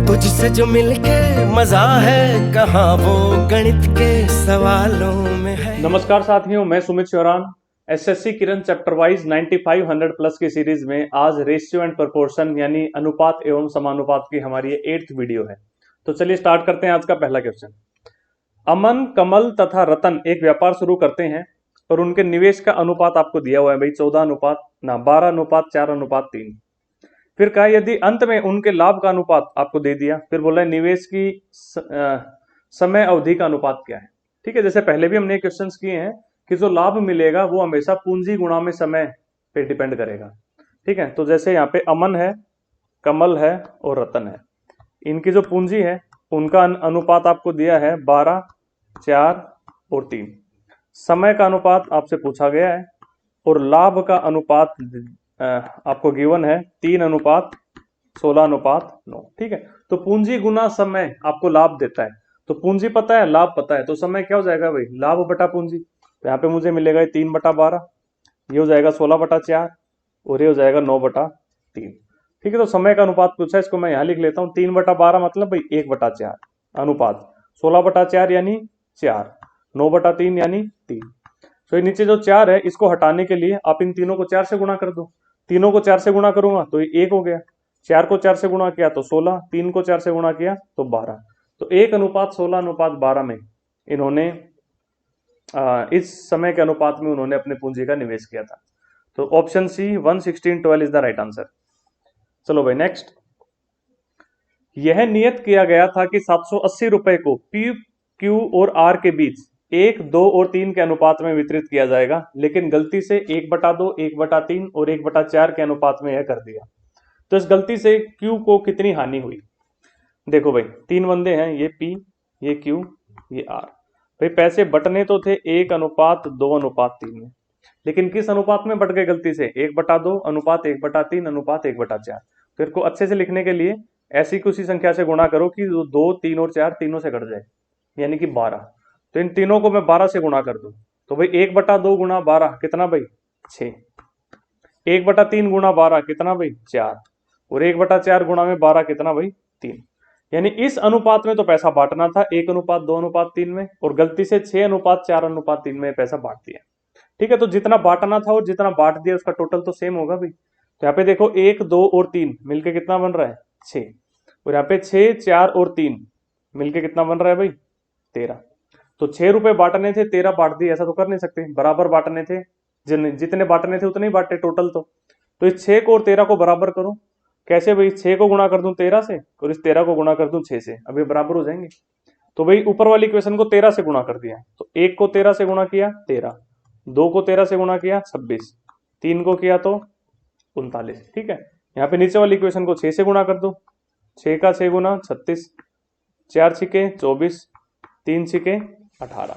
तुझसे जो मिलके मजा है कहाँ वो गणित के सवालों में है। नमस्कार साथियों, मैं सुमित चौरान। एसएससी किरण चैप्टर वाइज 9500 प्लस की सीरीज में आज रेशियो एंड प्रोपोर्शन यानी अनुपात एवं समानुपात की हमारी ये 8th वीडियो है। तो चलिए स्टार्ट करते हैं आज का पहला क्वेश्चन। अमन, कमल तथा रतन एक व्यापार शुरू करते हैं और उनके निवेश का अनुपात आपको दिया हुआ है भाई 14 अनुपात ना 12 अनुपात 4 अनुपात 3। फिर कहा यदि अंत में उनके लाभ का अनुपात आपको दे दिया, फिर बोला है निवेश की समय अवधि का अनुपात क्या है। ठीक है, जैसे पहले भी हमने क्वेश्चन किए हैं कि जो लाभ मिलेगा वो हमेशा पूंजी गुणा में समय पे डिपेंड करेगा। ठीक है, तो जैसे यहाँ पे अमन है, कमल है और रतन है, इनकी जो पूंजी है उनका अनुपात आपको दिया है 12, 4 और 3। समय का अनुपात आपसे पूछा गया है और लाभ का अनुपात आपको गिवन है 3 अनुपात 16 अनुपात 9। ठीक है, तो पूंजी गुना समय आपको लाभ देता है, तो पूंजी पता है, लाभ पता है, तो समय क्या हो जाएगा भाई, लाभ बटा पूंजी। तो यहाँ पे मुझे मिलेगा 3/12, ये हो जाएगा 16/4 और ये हो जाएगा 9/3। ठीक है, तो समय का अनुपात पूछा है, इसको मैं यहाँ लिख लेता हूँ। 3/12 मतलब भाई 1/4 अनुपात 16/4 यानी 4, 9/3 यानी 3। तो ये नीचे जो 4 है इसको हटाने के लिए आप इन तीनों को 4 से गुणा कर दो। तीनों को 4 से गुणा करूंगा तो ये 1 हो गया, 4 को 4 से गुणा किया तो 16, 3 को 4 से गुणा किया तो 12। तो 1:16:12 में इन्होंने इस समय के अनुपात में उन्होंने अपने पूंजी का निवेश किया था। तो option C 1:16:12 is the right answer. चलो भाई नेक्स्ट। यह नियत किया गया था कि 780 रुपए को पी, क्यू और आर के बीच 1, 2 और 3 के अनुपात में वितरित किया जाएगा, लेकिन गलती से 1/2, 1/3 और 1/4 के अनुपात में यह कर दिया। तो इस गलती से क्यू को कितनी हानि हुई। देखो भाई 3 बंदे हैं, ये पी, ये क्यू, ये आर। भाई पैसे बटने तो थे 1:2:3 में, लेकिन किस अनुपात में बट गए गलती से, 1/2 अनुपात 1/3 अनुपात 1/4। तो इसको अच्छे से लिखने के लिए ऐसी किसी संख्या से गुणा करो कि 2, 3 और 4 तीनों से कट जाए, यानी कि 12। तो इन तीनों को मैं 12 से गुणा कर दूं तो भाई 1/2 गुणा 12 कितना भाई 6, 1/3 गुणा 12 कितना भाई 4 और 1/4 गुणा में 12 कितना भाई 3। यानी इस अनुपात में तो पैसा बांटना था 1:2:3 में, और गलती से 6:4:3 में पैसा बांट दिया। ठीक है, तो जितना बांटना था और जितना बांट दिया उसका टोटल तो सेम होगा भाई। तो यहाँ पे देखो 1, 2 और 3 मिलके कितना बन रहा है 6, और यहाँ पे 6, 4 और 3 मिलके कितना बन रहा है भाई 13। तो 6 रुपए बांटने थे, 13 बांट दिए, ऐसा तो कर नहीं सकते, बराबर बांटने थे, जितने बांटने थे उतने ही बांटे टोटल। तो इस 6 को और 13 को बराबर करो। कैसे भाई, 6 को गुणा कर दूं 13 से और इस 13 को गुणा कर दूं 6 से, अब ये बराबर हो जाएंगे। तो भाई ऊपर वाली इक्वेशन को 13 से गुणा कर दिया, तो 1 को 13 से गुणा किया 13, 2 को 13 से गुणा किया 26, 3 को किया तो 39। ठीक है, यहाँ पे नीचे वाली इक्वेशन को 6 से गुणा कर दो, 6 का 6 गुना 36, 4 छिके 24, 3 छिके 18।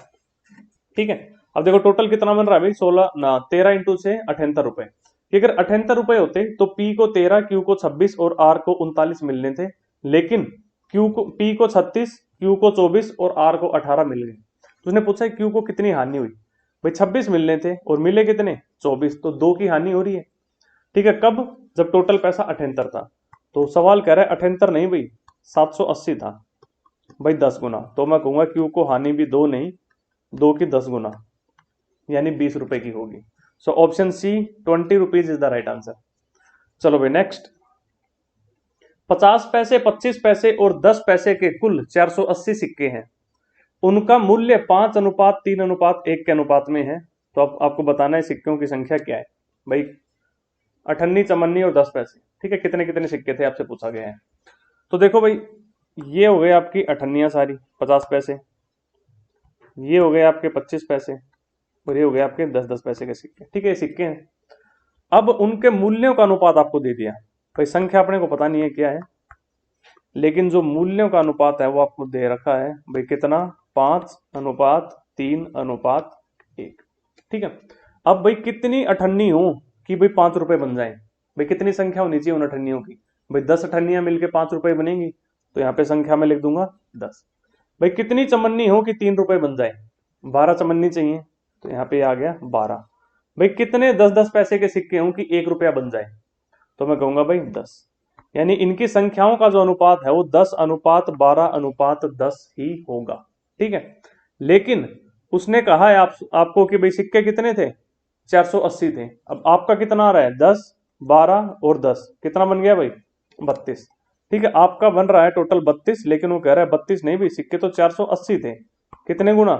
ठीक है, अब देखो टोटल कितना बन रहा है भाई 16 ना 13 इंटू 6 78 रुपए। अगर 78 रुपए होते तो पी को 13, क्यू को 26 और आर को 39 मिलने थे, लेकिन पी को 36, क्यू को 24 और आर को 18 मिल गए। तो उसने पूछा क्यू को कितनी हानि हुई। भाई 26 मिलने थे और मिले कितने 24, तो 2 की हानि हो रही है। ठीक है, कब, जब टोटल पैसा 78 था। तो सवाल कह रहा है 78 नहीं भाई 780 था भाई 10 गुना। तो मैं कहूंगा क्यू को हानि भी 2 नहीं, 2 की 10 गुना यानी 20 रुपए की होगी। So option C 20 rupees is the right answer. चलो भाई नेक्स्ट। 50 पैसे, 25 पैसे और 10 पैसे के कुल 480 सिक्के हैं, उनका मूल्य 5:3:1 के अनुपात में है। तो अब आपको बताना है सिक्कों की संख्या क्या है भाई, अठन्नी, चमन्नी और 10 पैसे। ठीक है, कितने कितने सिक्के थे आपसे पूछा गया है। तो देखो भाई ये हो गए आपकी अठन्नियां सारी 50 पैसे, ये हो गए आपके 25 पैसे और ये हो गए आपके 10-10 पैसे के सिक्के। ठीक है, सिक्के हैं। अब उनके मूल्यों का अनुपात आपको दे दिया भाई, संख्या अपने को पता नहीं है क्या है, लेकिन जो मूल्यों का अनुपात है वो आपको दे रखा है भाई कितना 5:3:1। ठीक है, अब भाई कितनी अठन्नी हो कि भाई 5 रुपए बन जाए, भाई कितनी संख्या होनी चाहिए उन अठन्नियों की, भाई 10 अठन्नियां मिलकर 5 रुपए बनेंगी, तो यहाँ पे संख्या में लिख दूंगा 10। भाई कितनी चमन्नी हो कि 3 रुपए बन जाए, 12 चमन्नी चाहिए, तो यहाँ पे आ गया 12। भाई कितने 10-10 पैसे के सिक्के हों कि 1 रुपया बन जाए, तो मैं कहूंगा भाई 10। यानी इनकी संख्याओं का जो अनुपात है वो 10:12:10 ही होगा। ठीक है, लेकिन उसने कहा है आपको कि भाई सिक्के कितने थे, 480 थे। अब आपका कितना आ रहा है, 10, 12 और 10, कितना बन गया भाई, 32। ठीक है, आपका बन रहा है टोटल 32, लेकिन वो कह रहा है 32 नहीं भाई, सिक्के तो 480 थे, कितने गुना,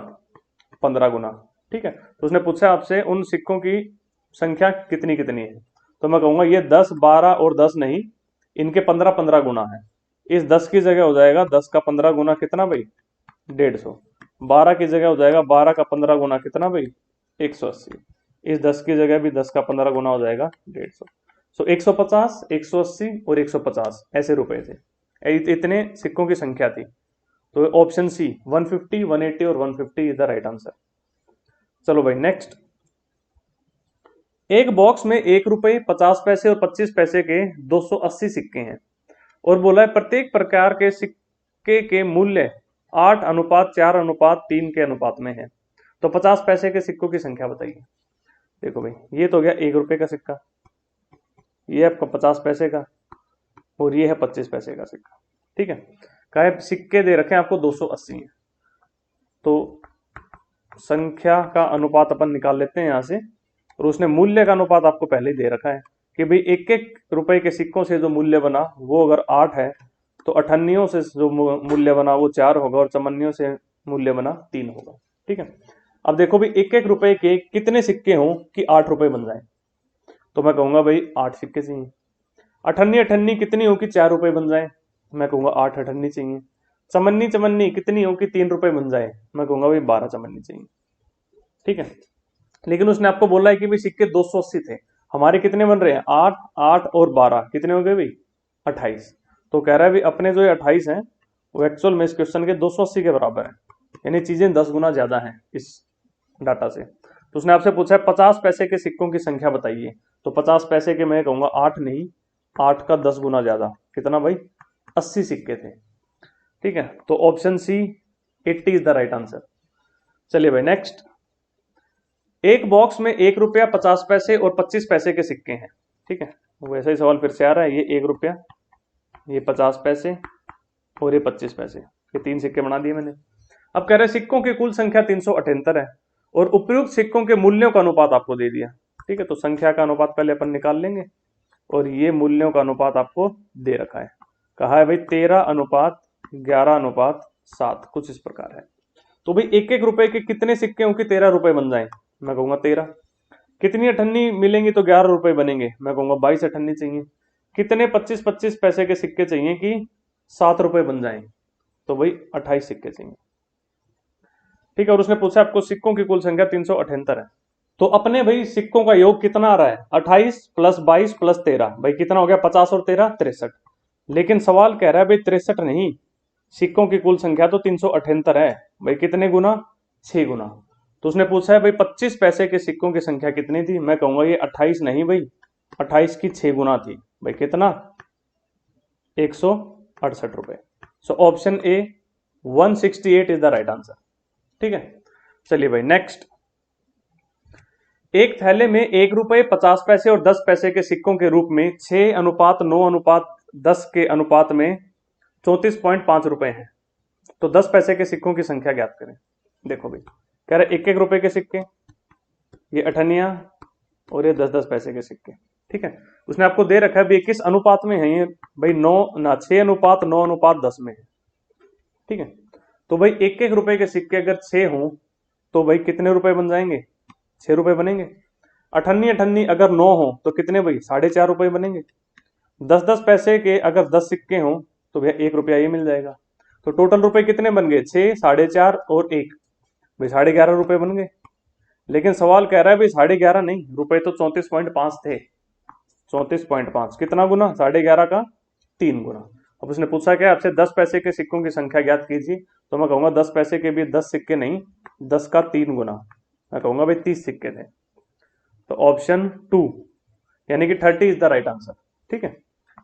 15 गुना। ठीक है, तो उसने पूछा आपसे उन सिक्कों की संख्या कितनी कितनी है, तो मैं कहूंगा ये 10, 12 और 10 नहीं, इनके 15 15 गुना है। इस 10 की जगह हो जाएगा 10 का 15 गुना कितना भाई, 150। 12 की जगह हो जाएगा 12 का 15 गुना कितना भाई, 180। इस 10 की जगह भी 10 का 15 गुना हो जाएगा 150। सो 150, 180 और 150 ऐसे रुपए थे, इतने सिक्कों की संख्या थी। तो ऑप्शन सी 150, 180 और 150 इज द राइट आंसर। चलो भाई नेक्स्ट। एक बॉक्स में 1 रुपए, 50 पैसे और 25 पैसे के 280 सिक्के हैं और बोला है प्रत्येक प्रकार के सिक्के के मूल्य 8:4:3 के अनुपात में है, तो 50 पैसे के सिक्कों की संख्या बताइए। देखो भाई, ये तो हो गया 1 रुपए का सिक्का, ये आपका 50 पैसे का, और ये है 25 पैसे का सिक्का। ठीक है, कहे सिक्के दे रखे हैं आपको 280 है, तो संख्या का अनुपात अपन निकाल लेते हैं यहां से, और उसने मूल्य का अनुपात आपको पहले ही दे रखा है कि भाई 1-1 रुपए के सिक्कों से जो मूल्य बना वो अगर 8 है, तो अठन्नियों से जो मूल्य बना वो 4 होगा, और चमन्नियों से मूल्य बना 3 होगा। ठीक है, अब देखो भाई 1-1 रुपए के कितने सिक्के हों कि 8 रुपए बन जाए, तो मैं कहूंगा भाई 8 सिक्के चाहिए। अठन्नी अठन्नी कितनी हो कि 4 रुपए बन जाए, मैं कहूंगा 8 अठन्नी चाहिए। चमन्नी चमन्नी कितनी हो कि 3 रुपए बन जाए, मैं कहूंगा भाई 12 चमन्नी चाहिए। ठीक है, लेकिन उसने आपको बोला है कि भाई सिक्के 280 थे, हमारे कितने बन रहे हैं, 8, 8 और 12 कितने हो गए भाई, 28। तो कह रहा है भाई अपने जो ये 28 हैं वो एक्चुअल में इस क्वेश्चन के 280 के बराबर है, यानी चीजें 10 गुना ज्यादा हैं इस डाटा से। तो उसने आपसे पूछा है 50 पैसे के सिक्कों की संख्या बताइए, तो 50 पैसे के मैं कहूंगा 8 नहीं, 8 का 10 गुना ज्यादा, कितना भाई, 80 सिक्के थे। ठीक है, तो option C 80 is the right answer. चलिए भाई नेक्स्ट। एक बॉक्स में 1 रुपया, 50 पैसे और 25 पैसे के सिक्के हैं। ठीक है, वैसा ही सवाल फिर से आ रहा है, ये 1 रुपया, ये 50 पैसे और ये 25 पैसे, ये 3 सिक्के बना दिए मैंने। अब कह रहे हैं सिक्कों की कुल संख्या 378 है और उपयुक्त सिक्कों के मूल्यों का अनुपात आपको दे दिया। ठीक है, तो संख्या का अनुपात पहले अपन निकाल लेंगे, और ये मूल्यों का अनुपात आपको दे रखा है, कहा है भाई 13:11:7, कुछ इस प्रकार है। तो भाई 1-1 रुपए के कितने सिक्के होंगे 13 रुपए बन जाए, मैं कहूंगा 13। कितनी अठन्नी मिलेंगी तो 11 रुपए बनेंगे, मैं कहूंगा 22 अठन्नी चाहिए। कितने 25-25 पैसे के सिक्के चाहिए कि 7 रुपए बन जाए, तो भाई 28 सिक्के चाहिए। ठीक है, और उसने पूछा आपको सिक्कों की कुल संख्या 378 है, तो अपने भाई सिक्कों का योग कितना आ रहा है, 28 + 22 + 13, भाई कितना हो गया, 50 और 13 63। लेकिन सवाल कह रहा है भाई 63 नहीं, सिक्कों की कुल संख्या तो 378 है, भाई कितने गुना, 6 गुना। तो उसने पूछा है भाई 25 पैसे के सिक्कों की संख्या कितनी थी, मैं कहूंगा ये 28 नहीं भाई, 28 की 6 गुना थी, भाई कितना, 168 रुपए। So option A 168 is the right answer. ठीक है, चलिए भाई नेक्स्ट। एक थैले में 1 रुपए, 50 पैसे और 10 पैसे के सिक्कों के रूप में 6:9:10 के अनुपात में 34.5 रुपए हैं, तो 10 पैसे के सिक्कों की संख्या ज्ञात करें। देखो भाई कह रहे 1-1 रुपए के सिक्के, ये अठनिया और ये 10-10 पैसे के सिक्के। ठीक है, उसने आपको दे रखा है भाई किस अनुपात में है ये, भाई 6:9:10 में है। ठीक है, तो भाई 1-1 रुपए के सिक्के अगर 6 हों तो भाई कितने रुपए बन जाएंगे, 6 रुपए बनेंगे। अठन्नी अठन्नी अगर 9 हो तो कितने भाई, 4.5 रुपए बनेंगे। 10-10 पैसे के अगर 10 सिक्के हों तो भैया 1 रुपया ये मिल जाएगा। तो टोटल रुपए कितने बन गए, 6, 4.5 और 1, भाई 11.5 रुपए बन गए। लेकिन सवाल कह रहा है भाई 11.5 नहीं, रुपए तो 34.5 थे, 34.5 कितना गुना, 11.5 का 3 गुना। अब उसने पूछा क्या आपसे 10 पैसे के सिक्कों की संख्या ज्ञात कीजिए, तो मैं कहूंगा 10 पैसे के भी 10 सिक्के नहीं, 10 का 3 गुना, मैं कहूंगा भाई 30 सिक्के थे। तो ऑप्शन 2 यानी कि 30 इज द राइट आंसर। ठीक है,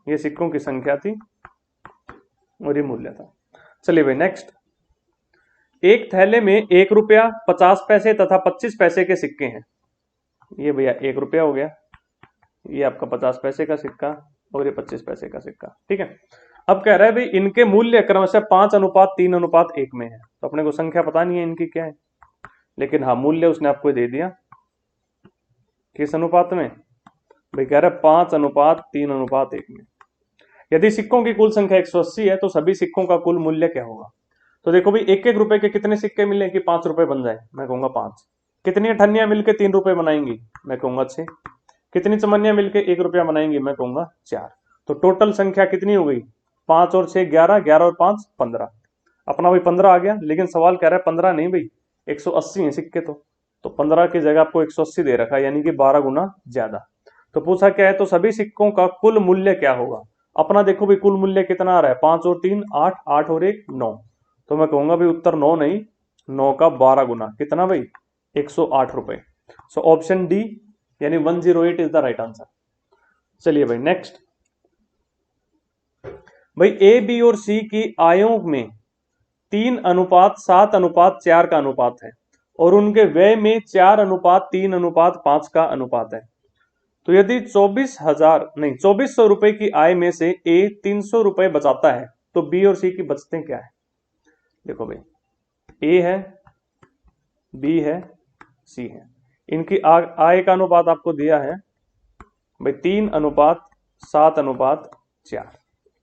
ये सिक्कों की संख्या थी और ये मूल्य था। चलिए भाई नेक्स्ट। एक थैले में 1 रुपया, 50 पैसे तथा 25 पैसे के सिक्के हैं। ये भैया 1 रुपया हो गया, ये आपका 50 पैसे का सिक्का और ये 25 पैसे का सिक्का। ठीक है, अब कह रहा है भाई इनके मूल्य क्रमशः 5:3:1 में है। तो अपने को संख्या पता नहीं है इनकी क्या है, लेकिन हाँ मूल्य उसने आपको दे दिया। किस अनुपात में भाई, कह रहा है 5:3:1 में। यदि सिक्कों की कुल संख्या 180 है तो सभी सिक्कों का कुल मूल्य क्या होगा। तो देखो भाई 1-1 रुपए के कितने सिक्के मिले कि 5 रुपए बन जाए, मैं कहूंगा 5। कितनी अठन्नियां मिलके 3 रुपए बनाएंगी, मैं कहूंगा 6। कितनी चमनियां मिलके 1 रुपया बनाएंगी, मैं कहूंगा 4। तो टोटल संख्या कितनी हो गई, 5 और 6 11, 11 और 5 15। अपना भाई 15 आ गया, लेकिन सवाल कह रहा है 15 नहीं भाई 180 है सिक्के। तो 15 की जगह आपको 180 दे रखा है, यानी कि 12 गुना ज्यादा। तो पूछा क्या है, तो सभी सिक्कों का कुल मूल्य क्या होगा। अपना देखो भाई कुल मूल्य कितना आ रहा है, 5 और 3 8, 8 और 1 9। तो मैं कहूंगा भाई उत्तर 9 नहीं, 9 का 12 गुना कितना भाई 108 रुपए। सो ऑप्शन डी यानी 108 इज द राइट आंसर। चलिए भाई नेक्स्ट। भाई ए बी और सी की आयों में 3:7:4 का अनुपात है और उनके व्यय में 4:3:5 का अनुपात है। तो यदि 2400 रुपए की आय में से ए 300 रुपए बचाता है तो बी और सी की बचतें क्या है। देखो भाई ए है, बी है, सी है, इनकी आय का अनुपात आपको दिया है भाई 3:7:4।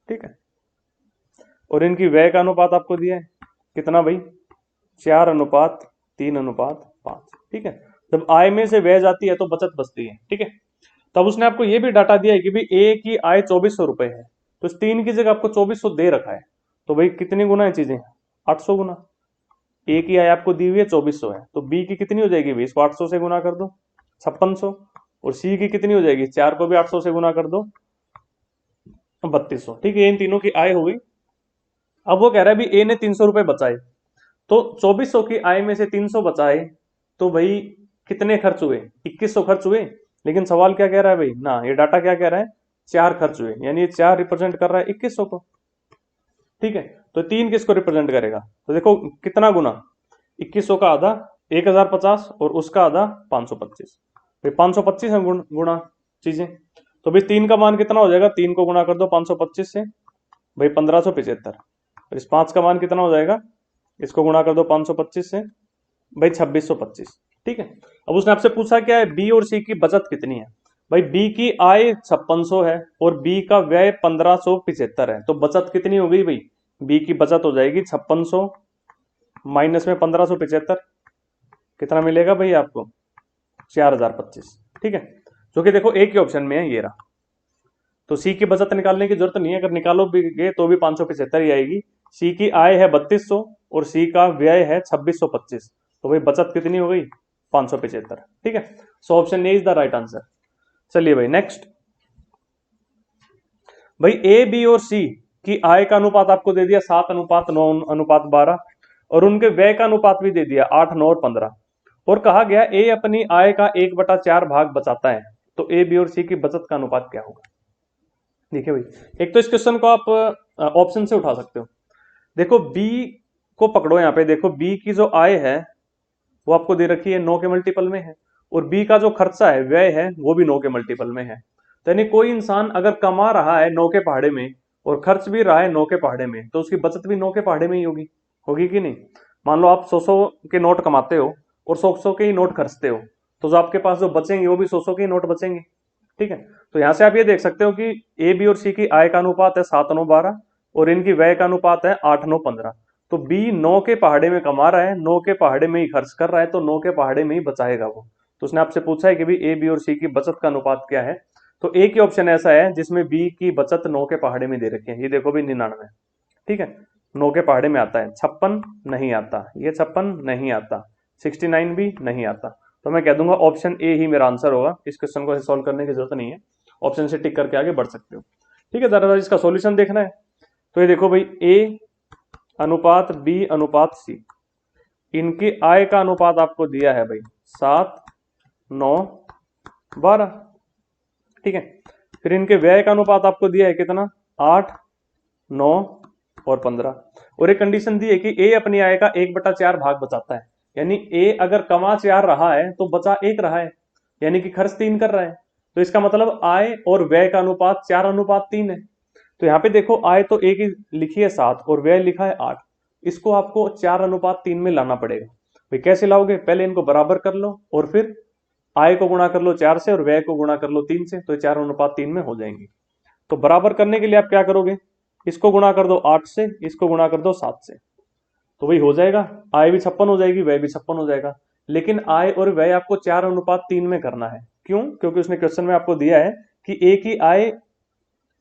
ठीक है, और इनकी व्यय का अनुपात आपको दिया है कितना भाई 4:3:5। ठीक है, जब आय में से व्यय जाती है तो बचत बचती है। ठीक है, तब उसने आपको यह भी डाटा दिया है कि भाई ए की आय 2400 रुपए है, तो इस 3 की जगह आपको 2400 दे रखा है। तो भाई कितनी गुना है चीजें, 800 गुना। ए की आय आपको दी हुई है 2400 है, तो बी की कितनी हो जाएगी भाई, इसको 800 से गुना कर दो 5600। और सी की कितनी हो जाएगी, 4 को भी 800 से गुना कर दो 3200। ठीक है, इन तीनों की आय हो गई। अब वो कह रहा है भी ए ने 300 रुपए बचाए, तो 2400 की आय में से 300 बचाए तो भाई कितने खर्च हुए, 2100 खर्च हुए। लेकिन सवाल क्या कह रहा है भाई ना, ये डाटा क्या कह रहा है 4 खर्च हुए, यानी ये 4 रिप्रेजेंट कर रहा है 2100 को। ठीक है, तो 3 किसको रिप्रेजेंट करेगा, तो देखो कितना गुना, 2100 का आधा 1050 और उसका आधा 525। भाई 525 है गुणा चीजें, तो भाई 3 का मान कितना हो जाएगा, 3 को गुणा कर दो 525 से भाई 1575। और इस 5 का मान कितना हो जाएगा, इसको गुणा कर दो 525 से भाई 2625। ठीक है, अब उसने आपसे पूछा क्या है, बी और सी की बचत कितनी है। भाई बी की आय 5600 है और बी का व्यय 1575 है, तो बचत कितनी हो गई भाई, बी की बचत हो जाएगी 5600 माइनस में 1575, कितना मिलेगा भाई आपको 4025। ठीक है, जो कि देखो एक ही ऑप्शन में है ये रहा। तो सी की बचत निकालने की जरूरत नहीं है, अगर निकालो भी गए तो भी 575 ही आएगी। सी की आय है 3200 और सी का व्यय है 2625, तो भाई बचत कितनी हो गई 575। ठीक है, so option A is the right answer. चलिए भाई नेक्स्ट। भाई ए बी और सी की आय का अनुपात आपको दे दिया 7:9:12 और उनके व्यय का अनुपात भी दे दिया 8, 9 और 15। और कहा गया ए अपनी आय का 1/4 भाग बचाता है, तो ए बी और सी की बचत का अनुपात क्या होगा। देखिए भाई एक तो इस क्वेश्चन को आप ऑप्शन से उठा सकते हो। देखो बी को पकड़ो, यहाँ पे देखो बी की जो आय है वो आपको दे रखी है 9 के मल्टीपल में है, और बी का जो खर्चा है व्यय है वो भी 9 के मल्टीपल में है। तो यानी कोई इंसान अगर कमा रहा है 9 के पहाड़े में और खर्च भी रहा है 9 के पहाड़े में, तो उसकी बचत भी 9 के पहाड़े में ही होगी, होगी कि नहीं। मान लो आप 100 के नोट कमाते हो और 100 के ही नोट खर्चते हो, तो जो आपके पास जो बचेंगे वो भी 100 के ही नोट बचेंगे। ठीक है, तो यहां से आप ये देख सकते हो कि ए बी और सी की आय का अनुपात है 7:9:12 और इनकी व्यय का अनुपात है 8:9:15। तो बी 9 के पहाड़े में कमा रहा है, 9 के पहाड़े में ही खर्च कर रहा है, तो 9 के पहाड़े में ही बचाएगा वो। तो उसने आपसे पूछा है कि भाई ए बी और सी की बचत का अनुपात क्या है, तो एक ही ऑप्शन ऐसा है जिसमें बी की बचत 9 के पहाड़े में दे रखी है। ये देखो भी 99। ठीक है, 9 के पहाड़े में आता है, 56 नहीं आता, ये 56 नहीं आता, 69 भी नहीं आता। तो मैं कह दूंगा ऑप्शन ए ही मेरा आंसर होगा। इस क्वेश्चन को सॉल्व करने की जरूरत नहीं है, ऑप्शन से टिक करके आगे बढ़ सकते हो। ठीक है, दरअसल इसका सॉल्यूशन देखना है तो ये देखो भाई ए अनुपात बी अनुपात सी, इनकी आय का अनुपात आपको दिया है भाई 7, 9, 12। ठीक है, फिर इनके व्यय का अनुपात आपको दिया है कितना 8, 9 और 15। और एक कंडीशन दी है कि ए अपनी आय का 1/4 भाग बचाता है, यानी ए अगर कमा 4 रहा है तो बचा 1 रहा है, यानी कि खर्च 3 कर रहा है। तो इसका मतलब आय और व्यय का अनुपात 4:3 है। तो यहाँ पे देखो आय तो एक ही लिखी है 7 और व्यय लिखा है 8, इसको आपको 4:3 में लाना पड़ेगा। भाई कैसे लाओगे, पहले इनको बराबर कर लो और फिर आय को गुणा कर लो 4 से और व्यय को गुणा कर लो 3 से, तो 4:3 में हो जाएंगे। तो बराबर करने के लिए आप क्या करोगे, इसको गुणा कर दो 8 से, इसको गुणा कर दो 7 से, तो वही हो जाएगा, आय भी 56 हो जाएगी, व्यय भी 56 हो जाएगा। लेकिन आय और व्यय आपको 4:3 में करना है। क्यों? क्योंकि उसने क्वेश्चन में आपको दिया है कि एक ही आय,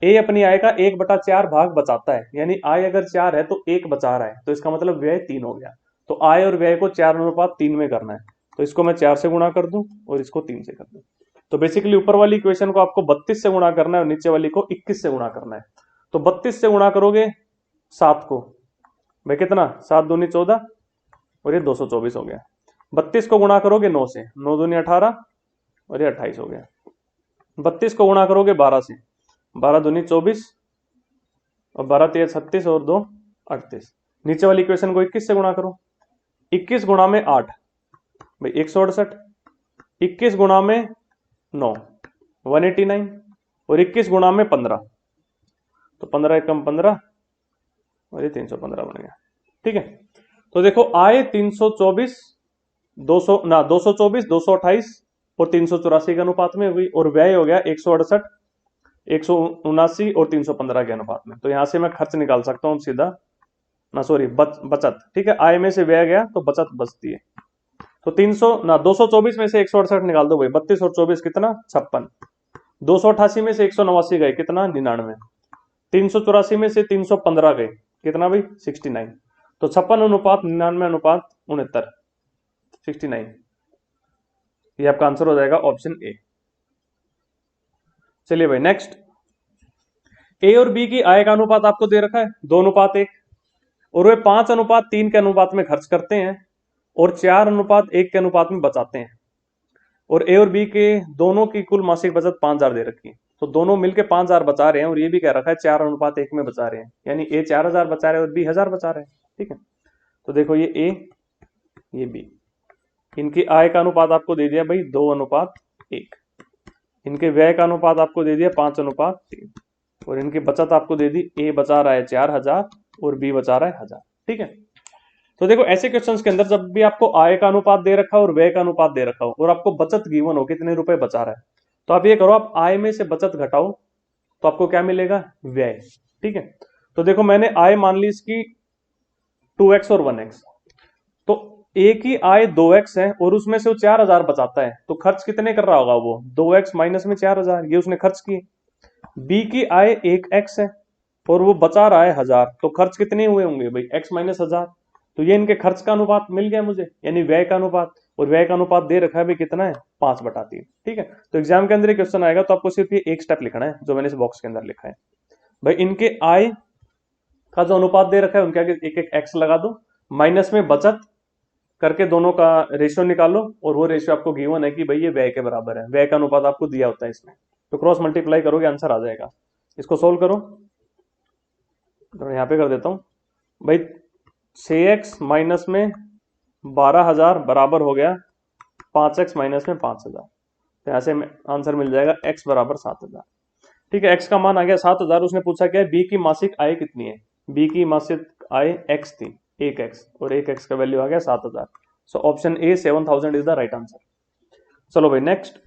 ए अपनी आय का 1/4 भाग बचाता है, यानी आय अगर 4 है तो 1 बचा रहा है, तो इसका मतलब व्यय 3 हो गया। तो आय और व्यय को 4:3 में करना है, तो इसको मैं 4 से गुणा कर दूं और इसको 3 से कर दूं। तो बेसिकली ऊपर वाली इक्वेशन को आपको 32 से गुणा करना है और नीचे वाली को 21 से गुणा करना है। तो 32 से गुणा करोगे 7 को, भाई कितना, 7 दूनी 14 और ये 224 हो गया। 32 को गुणा करोगे 9 से, 9 दूनी 18 और ये 28 हो गया। 32 को गुणा करोगे 12 से, 12 दूनी 24 और 12 3 36 और 2 38। नीचे वाली इक्वेशन को 21 से गुणा करो, 21 गुणा में 8 भाई 168, 21 गुणा में 9 189 और 21 गुणा में 15, तो 15 एकम 15 और ये 315 बन गया। ठीक है, तो देखो आय 324 224 228 और 384 के अनुपात में हुई और व्यय हो गया 168 179 और 315 के अनुपात में। तो यहां से मैं खर्च निकाल सकता हूं सीधा, ना सॉरी बचत। ठीक है, आय में से व्यय गया तो बचत बचती है। तो 224 में से 168 निकाल दो भाई, 32 और 24 कितना, 56। 288 में से 189 गए कितना, 99। 384 में से 315 गए कितना भाई, 69। तो 56:99:69, 69। ये आपका आंसर हो जाएगा ऑप्शन ए। चलिए भाई नेक्स्ट, ए और बी की आय का अनुपात आपको दे रखा है 2:1 और वे 5:3 के अनुपात में खर्च करते हैं और 4:1 के अनुपात में बचाते हैं। और ए और बी के दोनों की कुल मासिक बचत 5000 दे रखी है, तो दोनों मिलके 5000 बचा रहे हैं और ये भी कह रखा है 4:1 में बचा रहे हैं, यानी ए 4000 बचा रहे हैं और बी 1000 बचा रहे हैं। ठीक है, तो देखो ये ए ये बी, इनकी आय का अनुपात आपको दे दिया भाई 2:1, इनके व्यय का अनुपात आपको दे दिया 5:3 और इनकी बचत आपको दे दी, ए बचा रहा है 4000 और बी बचा रहा है 1000। ठीक है, तो देखो ऐसे क्वेश्चंस के अंदर जब भी आपको आय का अनुपात दे रखा हो और व्यय का अनुपात दे रखा हो और आपको बचत गिवन हो कितने रुपए बचा रहा है, तो आप ये करो, आप आय में से बचत घटाओ तो आपको क्या मिलेगा, व्यय। ठीक है, तो देखो मैंने आय मान ली इसकी 2x और 1x, तो एक ही आय 2x है और उसमें से वो 4000 बचाता है, तो खर्च कितने कर रहा होगा वो, 2x माइनस में 4000, ये उसने खर्च किए। बी की आय 1x है और वो बचा रहा है 1000, तो खर्च कितने हुए होंगे भाई, x माइनस 1000, तो ये इनके खर्च का अनुपात मिल गया मुझे, यानी व्यय का अनुपात। और व्यय का अनुपात दे रखा है भाई कितना है, 5/3। ठीक है, तो एग्जाम के अंदर क्वेश्चन आएगा तो आपको सिर्फ ये एक स्टेप लिखना है जो मैंने इस बॉक्स के अंदर लिखा है। भाई इनके आय का जो अनुपात दे रखा है उनके आगे एक एक एक्स लगा दो, माइनस में बचत करके दोनों का रेशियो निकालो और वो रेशियो आपको गिवन है कि भाई ये व्यय के बराबर है, व्यय का अनुपात आपको दिया होता है इसमें, तो क्रॉस मल्टीप्लाई करोगे आंसर आ जाएगा। इसको सोल्व करो, तो यहाँ पे कर देता हूं भाई, 6x माइनस में 12000 बराबर हो गया 5x माइनस में 5000, तो यहाँ से आंसर मिल जाएगा x बराबर 7000। ठीक है, x का मान आ गया 7000। उसने पूछा क्या है, b की मासिक आय कितनी है, b की मासिक आय x थी 1x और 1x का वैल्यू आ गया 7000। So option A 7000 is the right answer. चलो भाई नेक्स्ट,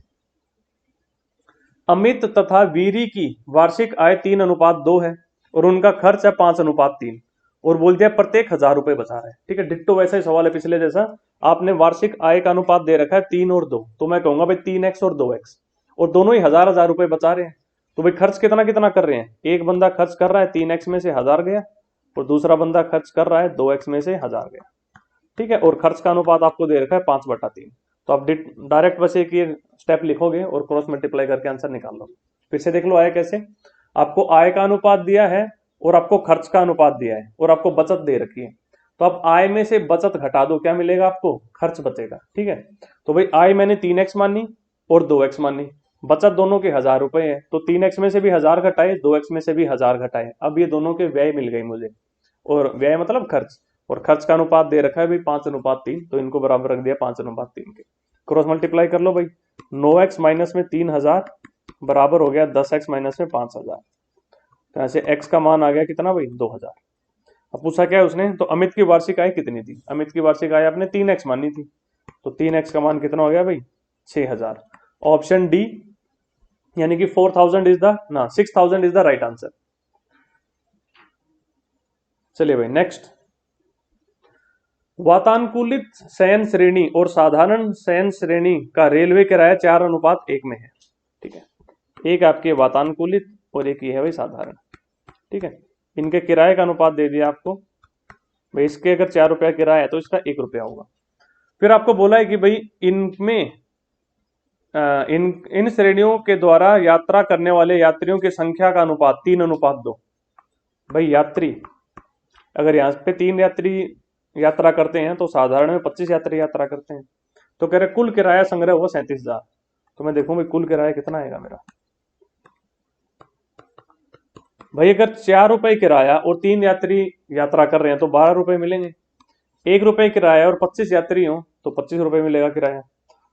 अमित तथा वीरी की वार्षिक आय 3:2 है और उनका खर्च है 5:3 और बोल दिया प्रत्येक 1000 रुपए बचा रहा है। ठीक है, डिट्टो वैसा ही सवाल है पिछले जैसा, आपने वार्षिक आय का अनुपात दे रखा है 3 और 2, तो मैं कहूंगा भाई 3x और 2x और दोनों ही 1000 रुपए बचा रहे हैं, तो भाई खर्च कितना कितना कर रहे हैं, एक बंदा खर्च कर रहा है 3x में से 1000 गया और दूसरा बंदा खर्च कर रहा है 2x में से 1000 गया। ठीक है, और खर्च का अनुपात आपको दे रखा है 5/3, तो आप डायरेक्ट बस एक ये स्टेप लिखोगे और क्रॉस मल्टीप्लाई करके आंसर निकाल लो। फिर से देख लो आय कैसे, आपको आय का अनुपात दिया है और आपको खर्च का अनुपात दिया है और आपको बचत दे रखी है, तो आप आय में से बचत घटा दो, क्या मिलेगा आपको, खर्च बचेगा। ठीक है, तो भाई आय मैंने 3x मानी और 2x मानी, बचत दोनों के 1000 रुपए है, तो 3x में से भी 1000 घटाए, 2x में से भी 1000 घटाए, अब ये दोनों के व्यय मिल गए मुझे, और व्यय मतलब खर्च, और खर्च का अनुपात दे रखा है भाई 5:3, तो इनको बराबर रख दिया 5:3 के। क्रॉस मल्टीप्लाई कर लो भाई, 9x माइनस में 3000 बराबर हो गया 10x माइनस में 5000। तो यहाँ से x का मान आ गया कितना भाई 2000। अब पूछा क्या है उसने, तो अमित की वार्षिक आय कितनी थी। अमित की वार्षिक आय आपने 3x मानी थी, तो 3x का मान कितना हो गया भाई 6000। ऑप्शन डी यानी कि 4000 इज द ना 6000 इज द राइट आंसर। चलिए भाई नेक्स्ट, वातानुकूलित शयन श्रेणी और साधारण शयन श्रेणी का रेलवे किराया 4:1 में है। ठीक है, एक आपके वातानुकूलित और एक ये है भाई साधारण। ठीक है, इनके किराए का अनुपात दे दिया आपको भाई, इसके अगर 4 रुपया किराया है तो इसका 1 रुपया होगा। फिर आपको बोला है कि भाई इनमें इन श्रेणियों के द्वारा यात्रा करने वाले यात्रियों की संख्या का अनुपात 3:2। भाई यात्री अगर यहाँ पे 3 यात्री यात्रा करते हैं तो साधारण में 25 यात्री यात्रा करते हैं, तो कह रहे कुल किराया संग्रह हुआ 37,000। तो मैं देखूं भाई कुल किराया कितना आएगा मेरा। भाई अगर 4 रुपए किराया और 3 यात्री यात्रा कर रहे हैं तो 12 रुपए मिलेंगे। 1 रुपए किराया और 25 यात्री हो तो 25 रुपए मिलेगा किराया।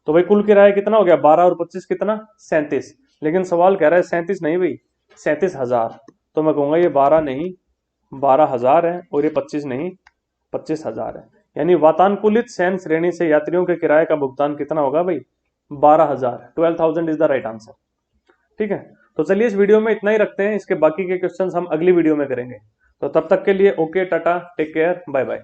तो भाई कुल किराया कितना हो गया 12 और 25 कितना 37। लेकिन सवाल कह रहा है 37 नहीं भाई 37,000। तो मैं कहूंगा ये 12 नहीं 12,000 है, और ये 25 नहीं 25,000 है। यानी वातानुकूलित शयन श्रेणी से यात्रियों के किराए का भुगतान कितना होगा भाई 12,000। 12,000 इज द राइट आंसर। ठीक है, तो चलिए इस वीडियो में इतना ही रखते हैं, इसके बाकी के क्वेश्चंस हम अगली वीडियो में करेंगे। तो तब तक के लिए okay tata take care bye bye.